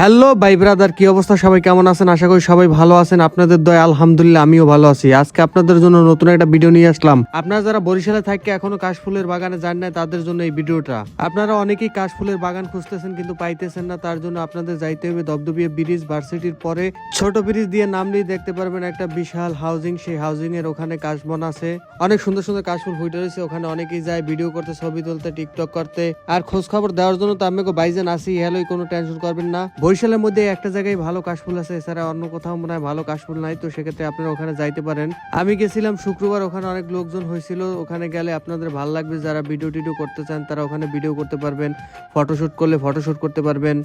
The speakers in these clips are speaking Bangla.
হ্যালো ভাই ব্রাদার, কি অবস্থা? সবাই কেমন আছেন? আশা করি সবাই ভালো আছেন। আপনাদের দয়া আলহামদুলিল্লাহ আমিও ভালো আছি। আজকে আপনাদের জন্য নতুন একটা ভিডিও নিয়ে আসলাম। আপনারা যারা বরিশালে থাকে এখনো কাশফুলের বাগানে যান নাই, তাদের জন্য এই ভিডিওটা। আপনারা অনেকেই কাশফুলের বাগান খুঁজতেছেন কিন্তু পাইতেছেন না, তার জন্য আপনাদের যাইতে হবে দবদবিয়া ব্রিজ, ভার্সিটির পরে ছোট ব্রিজ দিয়ে নামলেই দেখতে পারবেন একটা বিশাল হাউজিং। সেই হাউজিং এর ওখানে কাশবন আছে, অনেক সুন্দর সুন্দর কাশফুল ফুটে রয়েছে। ওখানে অনেকেই যায় ভিডিও করতে, ছবি তুলতে, টিকটক করতে। আর খোঁজ খবর দেওয়ার জন্য তো আমাকে বাইজেন আসি, হ্যালোই, কোনো টেনশন করবেন না। বরিশালের মধ্যে একটা জায়গায় ভালো কাশফুল আছে, এছাড়া অন্য কোথাও মনে হয় ভালো কাশফুল নাই, তো সেক্ষেত্রে আপনারা ওখানে যাইতে পারেন। আমি গেছিলাম শুক্রবার, ওখানে অনেক লোকজন হয়েছিল। ওখানে গেলে আপনাদের ভালো লাগবে। যারা ভিডিও টিডিও করতে চান তারা ওখানে ভিডিও করতে পারবেন, ফটোশুট করলে ফটোশুট করতে পারবেন।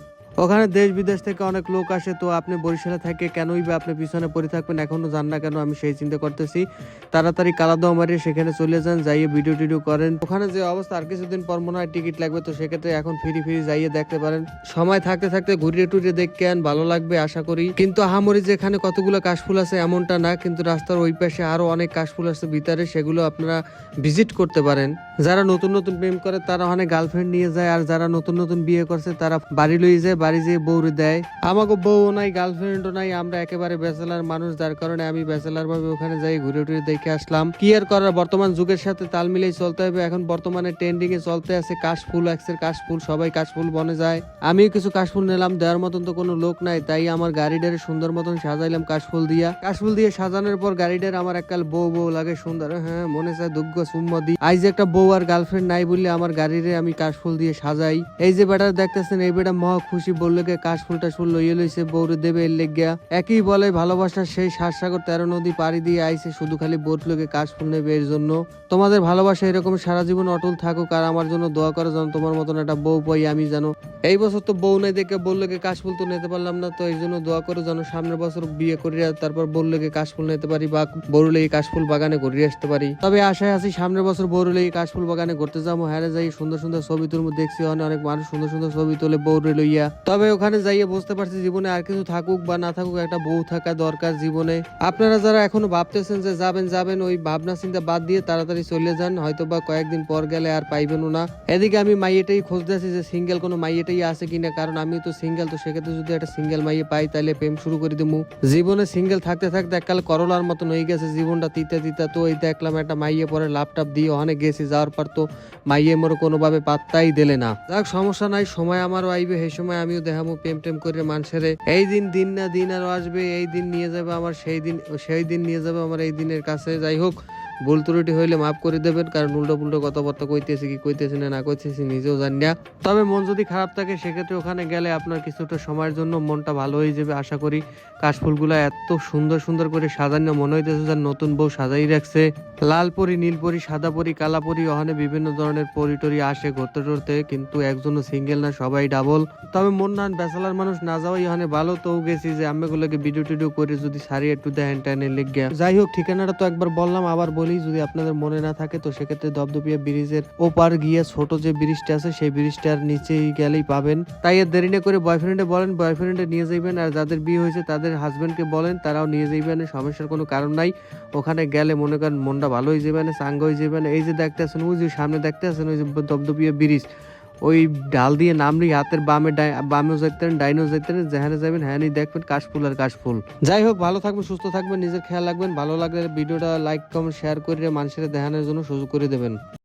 ওখানে দেশ বিদেশ থেকে অনেক লোক আসে। তো আপনি বরিশালে থাকে কেনই বা আপনি পিছনে পড়ে থাকবেন, এখনো যান না কেন? আমি সেই চিন্তা করতেছি। তাড়াতাড়ি কালাদোয়া মারিয়ে সেখানে চলে যান, যাইয়ে ভিডিও টিডিও করেন। ওখানে যে অবস্থা, আর কিছুদিন পর মনে হয় টিকিট লাগবে, তো সেক্ষেত্রে এখন ফ্রি ফ্রি যাইয়ে দেখতে পারেন। সময় থাকতে থাকতে ঘুরিয়ে টুরিয়ে দেখেন, ভালো লাগবে আশা করি। কিন্তু আহামরি যেখানে কতগুলো কাশফুল আছে এমনটা না, কিন্তু রাস্তার ওই পাশে আরো অনেক কাশফুল আছে ভিতরে, সেগুলো আপনারা ভিজিট করতে পারেন। যারা নতুন নতুন প্রেম করে তারা অনেক গার্লফ্রেন্ড নিয়ে যায়, আর যারা নতুন নতুন বিয়ে করছে তারা বাড়ি লইয়ে যায়, বাড়ি যেয়ে বউরে দেয়। আমাকে বউ নাই, গার্লফ্রেন্ডও নাই, আমরা একেবারে ব্যাচেলার মানুষ, যার কারণে আমি ব্যাচেলার ভাবে ওখানে যাই, ঘুরে টুরে দেখে আসলাম। কি আর করার, বর্তমান যুগের সাথে তাল মিলিয়ে চলতে হবে। এখন বর্তমানে ট্রেন্ডিং এ চলতে আছে কাশফুল, এক্সের কাশফুল, সবাই কাশফুল বনে যায়। আমিও কিছু কাশফুল নিলাম, দেওয়ার মতন তো কোনো লোক নাই, তাই আমার গাড়িটারে সুন্দর মতন সাজাইলাম কাশফুল দিয়া। কাশফুল দিয়ে সাজানোর পর গাড়িটার আমার এককাল বউ বউ লাগে সুন্দর, হ্যাঁ মনে চায় দুগ্গ সুম্মা দি। আজ একটা বউ আর গার্লফ্রেন্ড নাই বললে আমার গাড়িরে আমি কাশফুল দিয়ে সাজাই। এই যে বেটা দেখতেছেন, এই বেটা মহা খুশি, বললে কাশফুল টাশফুল লইয়ে লইছে, বউরে দেবে এর লেগিয়া। একই বলে ভালোবাসার সেই 7 সাগর 13 নদী পাড়ি দিয়ে আইছে শুধু খালি বোট লোকে কাশফুল নেবে এর জন্য। তোমাদের ভালোবাসা এরকম সারা জীবন অটল থাকুক, আর আমার জন্য দোয়া করে যেন তোমার মতন একটা বউ পাই আমি। জানো এই বছর তো বউ নাই দেখে বললে কাশফুল তো নিতে পারলাম না, তো এই জন্য দোয়া করে যেন সামনের বছর বিয়ে করিয়া তারপর বললে কাশফুল নিতে পারি, বা বড়ুলে কাশফুল বাগানে ঘুরিয়ে আসতে পারি। তবে আশায় আছি সামনের বছর বড়ুলে কাশফুল বাগানে ঘুরতে যাবো। হ্যাঁ যাই সুন্দর সুন্দর ছবি তুলবো, দেখছি অনেক মানুষ সুন্দর সুন্দর ছবি তোলে বউরে লইয়া। তবে ওখানে যাইয়ে বুঝতে পারছি জীবনে আর কিছু থাকুক বা না থাকুক, একটা বউ থাকা দরকার জীবনে। আপনারা যারা এখনো ভাবতেছেন যে যাবেন যাবেন, ওই ভাবনা চিন্তা বাদ দিয়ে তাড়াতাড়ি চলে যান, হয়তো বা কয়েকদিন পর গেলে আর পাইবেনও না। এদিকে আমি মাইয়েটাই খুঁজতেছি যে সিঙ্গেল কোনো মাইয়েটাই আছে কিনা, কারণ আমি তো সিঙ্গেল, তো সেক্ষেত্রে যদি একটা সিঙ্গেল মাইয়ে পাই তাহলে প্রেম শুরু করে দেবো। জীবনে সিঙ্গেল থাকতে থাকতে এককাল করলার মতন হয়ে গেছে জীবনটা, তিতা তিতা। তো এই দেখলাম একটা মাইয়ে পরে ল্যাপটপ দিয়ে অনেক গেছি, যাওয়ার পর তো মাইয়ে মোর কোনোভাবে পাত্তাই দিলে না। যাক সমস্যা নাই, সময় আমারও আইবে, সেই সময় আমিও দেখাবো প্রেম টেম করে মানুষের। এই দিন দিন না দিন আরো আসবে, এই দিন নিয়ে যাবে আমার সেই দিন নিয়ে যাবে আমার এই দিনের কাছে। যাই হোক, ভুল ত্রুটি হইলে মাফ করে দেবেন, কারণ উল্টো পুল্টো কথাবার্তা কইতেছি, কি কইতেছি না কইতেছি নিজেও জানি না। তবে মন যদি খারাপ থাকে সেক্ষেত্রে ওখানে গেলে আপনার কিছুটা সময়ের জন্য মনটা ভালো হয়ে যাবে আশা করি। কাশফুলগুলা এত সুন্দর সুন্দর করে সাজানো, মনে হইতেছে যার নতুন বউ সাজাই রাখছে। লাল পরি, নীল পরি, সাদা পরি, কালা পরি, ওখানে বিভিন্ন ধরনের পরি টরি আসে ঘুরতে টরতে, কিন্তু একজনও সিঙ্গেল না, সবাই ডাবল। তবে মন না ব্যাচেলার মানুষ না যাওয়াই ওখানে ভালো। তো গেছি যে আম্মেগুলোকে ভিডিও টিডিও করে যদি সারি একটু দেখেন টাইনে লেগে। যাই হোক, ঠিকানাটা তো একবার বললাম, আবার বলি যদি আপনাদের মনে না থাকে, তো সেক্ষেত্রে দবদবিয়া ব্রিজের ওপার গিয়ে ছোট যে ব্রিজটা আছে সেই ব্রিজটার নিচেই গেলেই পাবেন। তাই আর দেরি না করে বয়ফ্রেন্ডে বলেন, বয়ফ্রেন্ডে নিয়ে যাইবেন, আর যাদের বিয়ে হয়েছে তাদের হাজবেন্ডকে বলেন, তারাও নিয়ে যাইবেন, সমস্যার কোনো কারণ নাই। ওখানে গেলে মনে করেন মনটা ভালো হয়ে যাবে, চাঙ্গ হয়ে যাবে। এই যে দেখতে আছেন, ওই যে সামনে দেখতে আছেন ওই যে দবদবিয়া ব্রিজ, ওই ডাল দিয়ে নামলি হাতের বামেও যেতেন, ডাইনেও যেতেন, যেখানে যাবেন হ্যাঁ দেখবেন কাশফুল আর কাশফুল। যাই হোক, ভালো থাকবেন, সুস্থ থাকবেন, নিজের খেয়াল রাখবেন। ভালো লাগলে ভিডিওটা লাইক কমেন্ট শেয়ার করে মানুষের দেখানোর জন্য সুযোগ করে দেবেন।